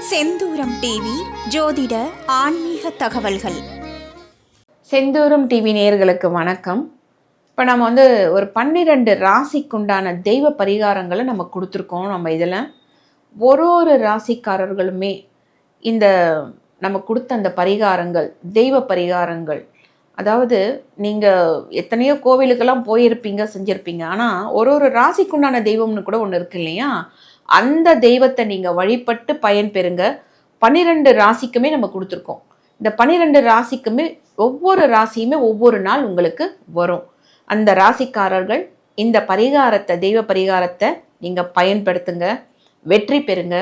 செந்தூரம் TV ஜோதிட ஆன்மீக தகவல்கள். செந்தூரம் டிவி நேயர்களுக்கு வணக்கம். இப்போ நம்ம ஒரு 12 ராசிக்குண்டான தெய்வ பரிகாரங்களை நம்ம கொடுத்துருக்கோம். நம்ம இதில் ஒரு ராசிக்காரர்களுமே இந்த நம்ம கொடுத்த அந்த பரிகாரங்கள் தெய்வ பரிகாரங்கள், அதாவது நீங்கள் எத்தனையோ கோவிலுக்கெல்லாம் போயிருப்பீங்க, செஞ்சுருப்பீங்க. ஆனால் ஒரு ராசிக்குண்டான தெய்வம்னு கூட ஒன்று இருக்கு இல்லையா? அந்த தெய்வத்தை நீங்கள் வழிபட்டு பயன்பெறுங்க. 12 ராசிக்குமே நம்ம கொடுத்துருக்கோம். இந்த 12 ராசிக்குமே ஒவ்வொரு ராசியுமே ஒவ்வொரு நாள் உங்களுக்கு வரும். அந்த ராசிக்காரர்கள் இந்த பரிகாரத்தை, தெய்வ பரிகாரத்தை நீங்கள் பயன்படுத்துங்க, வெற்றி பெறுங்க.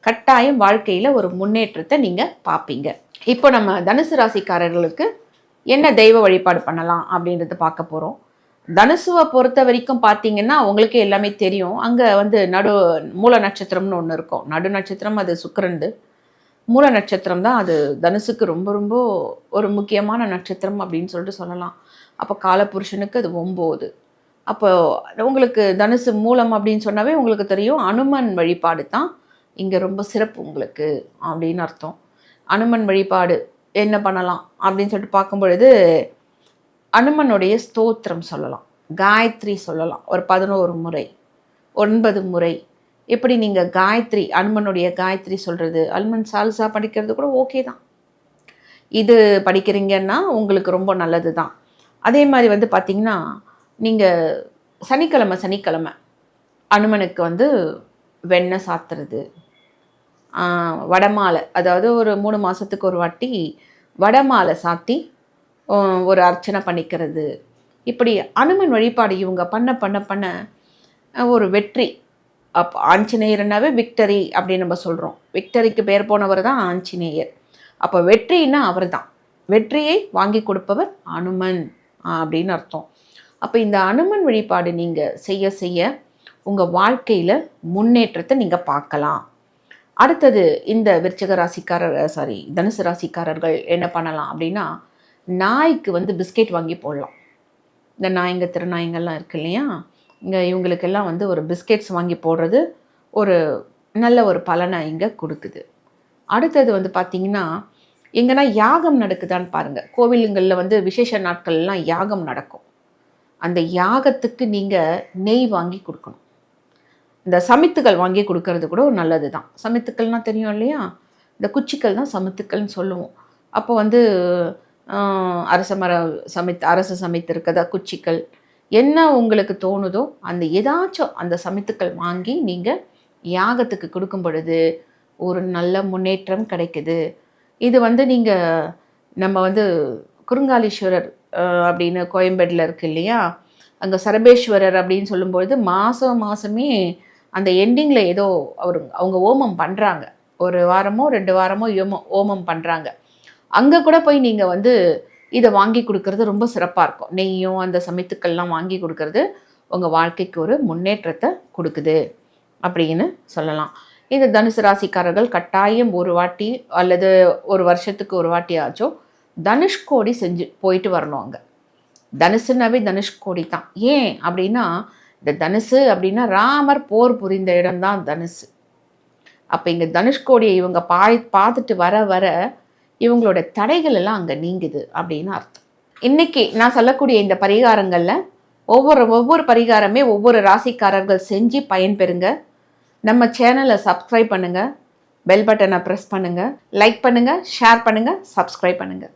கட்டாயம் வாழ்க்கையில் ஒரு முன்னேற்றத்தை நீங்கள் பார்ப்பீங்க. இப்போ நம்ம தனுசு ராசிக்காரர்களுக்கு என்ன தெய்வ வழிபாடு பண்ணலாம் அப்படின்றத பார்க்க போகிறோம். தனுசுவை பொறுத்த வரைக்கும் பார்த்தீங்கன்னா உங்களுக்கு எல்லாமே தெரியும். அங்கே மூல நட்சத்திரம்னு ஒன்று இருக்கும். நடு நட்சத்திரம் அது சுக்கிரன்து. மூல நட்சத்திரம் தான் அது தனுசுக்கு ரொம்ப ரொம்ப ஒரு முக்கியமான நட்சத்திரம் அப்படின்னு சொல்லிட்டு சொல்லலாம். அப்போ காலபுருஷனுக்கு அது 9. அப்போ உங்களுக்கு தனுசு மூலம் அப்படின்னு சொன்னாவே உங்களுக்கு தெரியும், அனுமன் வழிபாடு தான் இங்கே ரொம்ப சிறப்பு உங்களுக்கு அப்படின்னு அர்த்தம். அனுமன் வழிபாடு என்ன பண்ணலாம் அப்படின்னு சொல்லிட்டு பார்க்கும் பொழுது, அனுமனுடைய ஸ்தோத்திரம் சொல்லலாம், காயத்ரி சொல்லலாம். ஒரு 11 முறை 9 முறை எப்படி நீங்கள் காயத்ரி, அனுமனுடைய காயத்ரி சொல்கிறது, அனுமன் சால்சா படிக்கிறது கூட ஓகே தான். இது படிக்கிறீங்கன்னா உங்களுக்கு ரொம்ப நல்லது தான். அதே மாதிரி பார்த்திங்கன்னா, நீங்கள் சனிக்கிழமை அனுமனுக்கு வெண்ணெய் சாத்துறது, வடமாலை, அதாவது ஒரு 3 மாதத்துக்கு ஒரு வாட்டி வடமாலை சாத்தி ஒரு அர்ச்சனை பண்ணிக்கிறது. இப்படி அனுமன் வழிபாடு இவங்க பண்ண ஒரு வெற்றி. அப்போ ஆஞ்சநேயர்னாவே விக்டரி அப்படின்னு நம்ம சொல்கிறோம். விக்டரிக்கு பேர் போனவர் தான் ஆஞ்சநேயர். அப்போ வெற்றின்னா அவர் தான். வெற்றியை வாங்கி கொடுப்பவர் அனுமன் அப்படின்னு அர்த்தம். அப்போ இந்த அனுமன் வழிபாடு நீங்கள் செய்ய உங்கள் வாழ்க்கையில் முன்னேற்றத்தை நீங்கள் பார்க்கலாம். அடுத்தது இந்த தனுசு ராசிக்காரர்கள் என்ன பண்ணலாம் அப்படின்னா, நாய்க்கு பிஸ்கெட் வாங்கி போடலாம். இந்த நாய்ங்க திருநாய்ங்கள்லாம் இருக்கு இல்லையா, இங்கே இவங்களுக்கெல்லாம் ஒரு பிஸ்கெட்ஸ் வாங்கி போடுறது ஒரு நல்ல ஒரு பலனை இங்கே கொடுக்குது. அடுத்தது பார்த்திங்கன்னா, எங்கன்னா யாகம் நடக்குதான்னு பாருங்கள். கோவிலுங்களில் விசேஷ நாட்கள்லாம் யாகம் நடக்கும். அந்த யாகத்துக்கு நீங்கள் நெய் வாங்கி கொடுக்கணும். இந்த சமித்துக்கள் வாங்கி கொடுக்கறது கூட ஒரு நல்லது தான். சமித்துக்கள்னால் தெரியும் இல்லையா, இந்த குச்சிக்கள் தான் சமித்துக்கள்னு சொல்லுவோம். அப்போ அரச சமைத்து இருக்கதா குச்சிக்கள் என்ன உங்களுக்கு தோணுதோ அந்த ஏதாச்சும் அந்த சமைத்துக்கள் வாங்கி நீங்கள் யாகத்துக்கு கொடுக்கும் பொழுது ஒரு நல்ல முன்னேற்றம் கிடைக்குது. இது நீங்கள் நம்ம குறுங்காலீஸ்வரர் அப்படின்னு கோயம்பேடில் இருக்கு இல்லையா, அங்கே சரபேஸ்வரர் அப்படின்னு சொல்லும்பொழுது மாதமே அந்த எண்டிங்கில் ஏதோ அவங்க ஓமம் பண்ணுறாங்க. 1 வாரமோ 2 வாரமோ ஓமம் பண்ணுறாங்க. அங்கே கூட போய் நீங்கள் இதை வாங்கி கொடுக்கறது ரொம்ப சிறப்பாக இருக்கும். நெய்யும் அந்த சமைத்துக்கள்லாம் வாங்கி கொடுக்கறது உங்கள் வாழ்க்கைக்கு ஒரு முன்னேற்றத்தை கொடுக்குது அப்படின்னு சொல்லலாம். இந்த தனுசு ராசிக்காரர்கள் கட்டாயம் ஒரு வாட்டி அல்லது ஒரு வருஷத்துக்கு ஒரு வாட்டி ஆச்சும் தனுஷ்கோடி செஞ்சு போயிட்டு வரணும். அங்கே தனுசுனாவே தனுஷ்கோடி தான். ஏன் அப்படின்னா, இந்த தனுசு அப்படின்னா ராமர் போர் புரிந்த இடம்தான் தனுசு. அப்போ இங்கே தனுஷ்கோடியை இவங்க பார்த்துட்டு வர இவங்களோட தடைகள் எல்லாம் அங்கே நீங்குது அப்படின்னு அர்த்தம். இன்னைக்கு நான் சொல்லக்கூடிய இந்த பரிகாரங்களில் ஒவ்வொரு பரிகாரமே ஒவ்வொரு ராசிக்காரர்கள் செஞ்சு பயன்பெறுங்க. நம்ம சேனலை சப்ஸ்கிரைப் பண்ணுங்கள், பெல் பட்டனை ப்ரெஸ் பண்ணுங்கள், லைக் பண்ணுங்கள், ஷேர் பண்ணுங்கள், சப்ஸ்கிரைப் பண்ணுங்கள்.